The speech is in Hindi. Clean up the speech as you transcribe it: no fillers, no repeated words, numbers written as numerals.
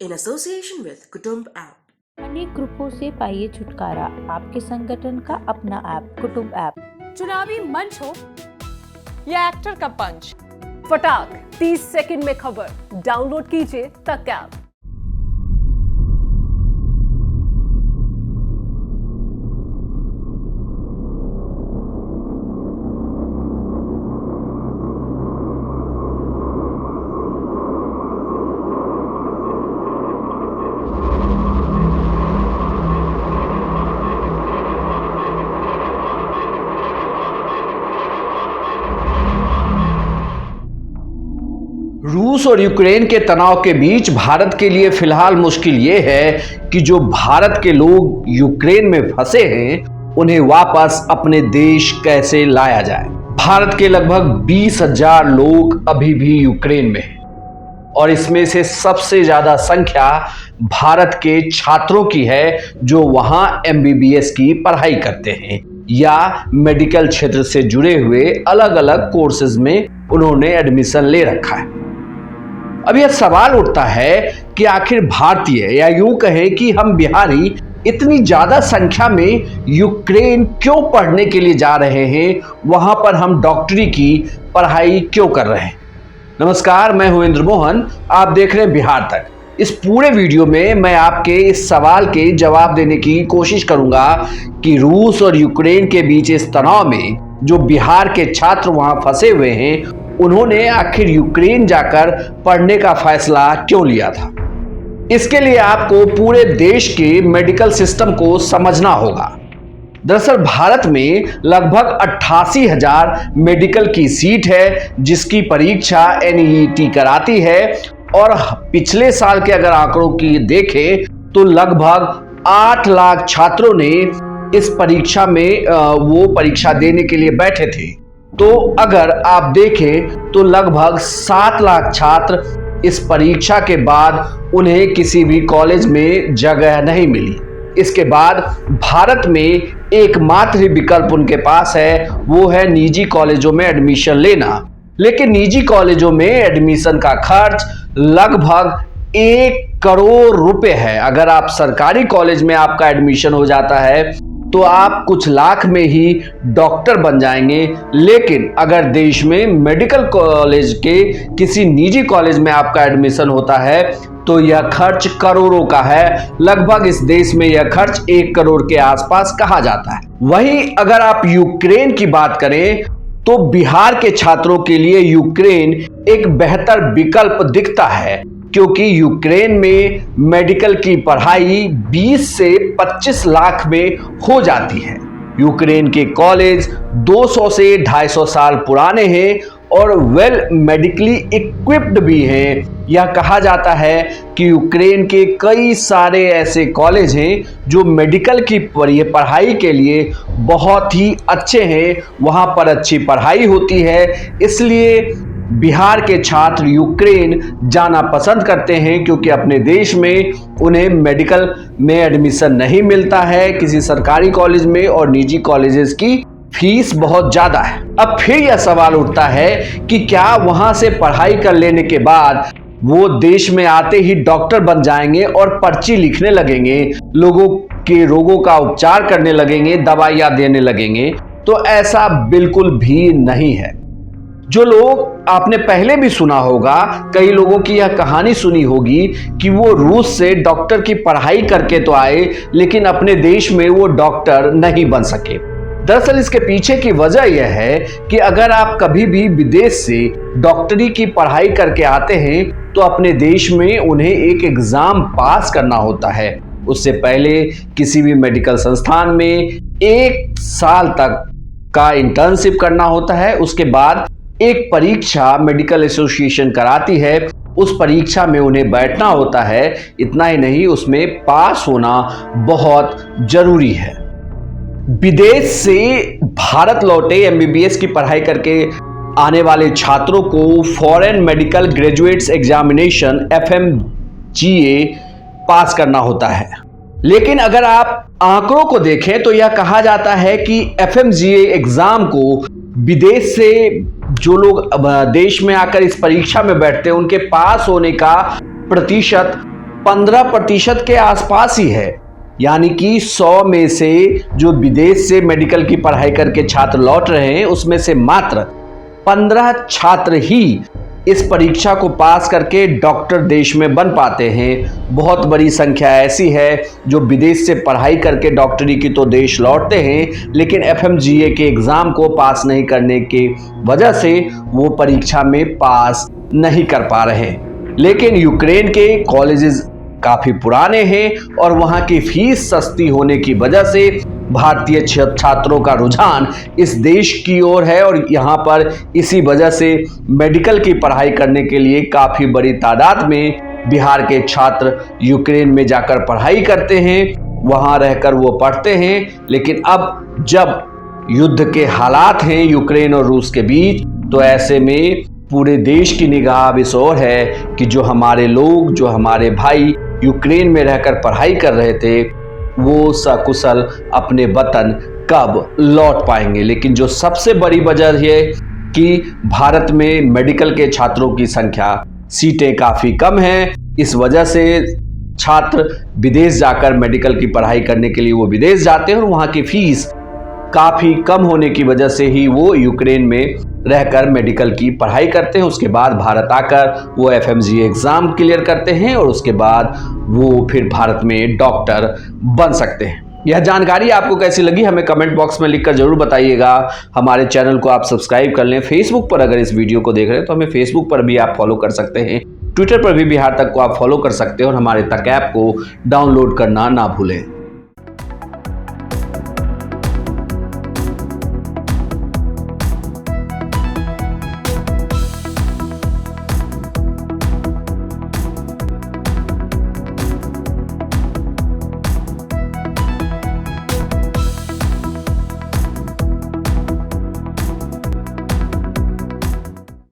in association with Kutumb app. अनेक ग्रुपों से पाइए छुटकारा, आपके संगठन का अपना ऐप कुटुंब ऐप। चुनावी मंच हो या एक्टर का पंच, फटाक 30 सेकंड में खबर। डाउनलोड कीजिए तक ऐप। रूस और यूक्रेन के तनाव के बीच भारत के लिए फिलहाल मुश्किल ये है कि जो भारत के लोग यूक्रेन में फंसे हैं उन्हें वापस अपने देश कैसे लाया जाए। भारत के लगभग 20,000 लोग अभी भी यूक्रेन में हैं और इसमें से सबसे ज्यादा संख्या भारत के छात्रों की है जो वहां MBBS की पढ़ाई करते हैं या मेडिकल क्षेत्र से जुड़े हुए अलग अलग कोर्सेज में उन्होंने एडमिशन ले रखा है। अब यह सवाल उठता है कि आखिर भारतीय या यूं कहें कि हम बिहारी इतनी ज्यादा संख्या में यूक्रेन क्यों पढ़ने के लिए जा रहे हैं, वहां पर हम डॉक्टरी की पढ़ाई क्यों कर रहे हैं। नमस्कार, मैं हूं इंद्र मोहन, आप देख रहे हैं बिहार तक। इस पूरे वीडियो में मैं आपके इस सवाल के जवाब देने की कोशिश करूंगा कि रूस और यूक्रेन के बीच इस तनाव में जो बिहार के छात्र वहां फंसे हुए हैं उन्होंने आखिर यूक्रेन जाकर पढ़ने का फैसला क्यों लिया था। इसके लिए आपको पूरे देश के मेडिकल सिस्टम को समझना होगा। दरअसल भारत में लगभग 88,000 मेडिकल की सीट है जिसकी परीक्षा NEET कराती है और पिछले साल के अगर आंकड़ों की देखें तो लगभग 8 लाख छात्रों ने इस परीक्षा में वो परीक्षा देने के लिए बैठे थे। तो अगर आप देखें तो लगभग 7 लाख छात्र इस परीक्षा के बाद उन्हें किसी भी कॉलेज में जगह नहीं मिली। इसके बाद भारत में एकमात्र विकल्प उनके पास है, वो है निजी कॉलेजों में एडमिशन लेना। लेकिन निजी कॉलेजों में एडमिशन का खर्च लगभग 1 करोड़ रुपए है। अगर आप सरकारी कॉलेज में आपका एडमिशन हो जाता है तो आप कुछ लाख में ही डॉक्टर बन जाएंगे। लेकिन अगर देश में मेडिकल कॉलेज के किसी निजी कॉलेज में आपका एडमिशन होता है तो यह खर्च करोड़ों का है। लगभग इस देश में यह खर्च 1 करोड़ के आसपास कहा जाता है। वहीं अगर आप यूक्रेन की बात करें तो बिहार के छात्रों के लिए यूक्रेन एक बेहतर विकल्प दिखता है क्योंकि यूक्रेन में मेडिकल की पढ़ाई 20 से 25 लाख में हो जाती है। यूक्रेन के कॉलेज 200 से 250 साल पुराने हैं और वेल मेडिकली इक्विप्ड भी हैं। यह कहा जाता है कि यूक्रेन के कई सारे ऐसे कॉलेज हैं जो मेडिकल की पढ़ाई के लिए बहुत ही अच्छे हैं, वहां पर अच्छी पढ़ाई होती है। इसलिए बिहार के छात्र यूक्रेन जाना पसंद करते हैं क्योंकि अपने देश में उन्हें मेडिकल में एडमिशन नहीं मिलता है किसी सरकारी कॉलेज में और निजी कॉलेजेस की फीस बहुत ज्यादा है। अब फिर यह सवाल उठता है कि क्या वहां से पढ़ाई कर लेने के बाद वो देश में आते ही डॉक्टर बन जाएंगे और पर्ची लिखने लगेंगे, लोगों के रोगों का उपचार करने लगेंगे, दवाइयां देने लगेंगे। तो ऐसा बिल्कुल भी नहीं है। जो लोग आपने पहले भी सुना होगा, कई लोगों की यह कहानी सुनी होगी कि वो रूस से डॉक्टर की पढ़ाई करके तो आए लेकिन अपने देश में वो डॉक्टर नहीं बन सके। दरअसल इसके पीछे की वजह यह है कि अगर आप कभी भी विदेश से डॉक्टरी की पढ़ाई करके आते हैं तो अपने देश में उन्हें एक एग्जाम पास करना होता है। उससे पहले किसी भी मेडिकल संस्थान में 1 साल तक का इंटर्नशिप करना होता है। उसके बाद एक परीक्षा मेडिकल एसोसिएशन कराती है, उस परीक्षा में उन्हें बैठना होता है। इतना ही नहीं, उसमें पास होना बहुत जरूरी है। विदेश से भारत लौटे MBBS की पढ़ाई करके आने वाले छात्रों को foreign medical graduates examination FMGA पास करना होता है। लेकिन अगर आप आंकड़ों को देखें तो यह कहा जाता है कि FMGA एग्जाम को विदेश से जो लोग देश में आकर इस परीक्षा में बैठते हैं उनके पास होने का प्रतिशत 15% के आसपास ही है। यानी कि 100 में से जो विदेश से मेडिकल की पढ़ाई करके छात्र लौट रहे हैं उसमें से मात्र 15 छात्र ही इस परीक्षा को पास करके डॉक्टर देश में बन पाते हैं। बहुत बड़ी संख्या ऐसी है जो विदेश से पढ़ाई करके डॉक्टरी की तो देश लौटते हैं, लेकिन FMGA के एग्ज़ाम को पास नहीं करने की वजह से वो परीक्षा में पास नहीं कर पा रहे हैं। लेकिन यूक्रेन के कॉलेजेस काफ़ी पुराने हैं और वहाँ की फीस सस्ती होने की वजह से भारतीय छात्रों का रुझान इस देश की ओर है और यहाँ पर इसी वजह से मेडिकल की पढ़ाई करने के लिए काफ़ी बड़ी तादाद में बिहार के छात्र यूक्रेन में जाकर पढ़ाई करते हैं, वहाँ रहकर वो पढ़ते हैं। लेकिन अब जब युद्ध के हालात हैं यूक्रेन और रूस के बीच, तो ऐसे में पूरे देश की निगाह इस ओर है कि जो हमारे लोग, जो हमारे भाई यूक्रेन में रहकर पढ़ाई कर रहे थे, वो सकुशल अपने वतन कब लौट पाएंगे। लेकिन जो सबसे बड़ी वजह है कि भारत में मेडिकल के छात्रों की संख्या, सीटें काफ़ी कम हैं, इस वजह से छात्र विदेश जाकर मेडिकल की पढ़ाई करने के लिए वो विदेश जाते हैं और वहाँ की फीस काफ़ी कम होने की वजह से ही वो यूक्रेन में रहकर मेडिकल की पढ़ाई करते हैं। उसके बाद भारत आकर वो FMGA एग्ज़ाम क्लियर करते हैं और उसके बाद वो फिर भारत में डॉक्टर बन सकते हैं। यह जानकारी आपको कैसी लगी हमें कमेंट बॉक्स में लिखकर जरूर बताइएगा। हमारे चैनल को आप सब्सक्राइब कर लें। फेसबुक पर अगर इस वीडियो को देख रहे हैं तो हमें फेसबुक पर भी आप फॉलो कर सकते हैं। ट्विटर पर भी बिहार तक को आप फॉलो कर सकते हैं और हमारे तक ऐप को डाउनलोड करना ना भूलें।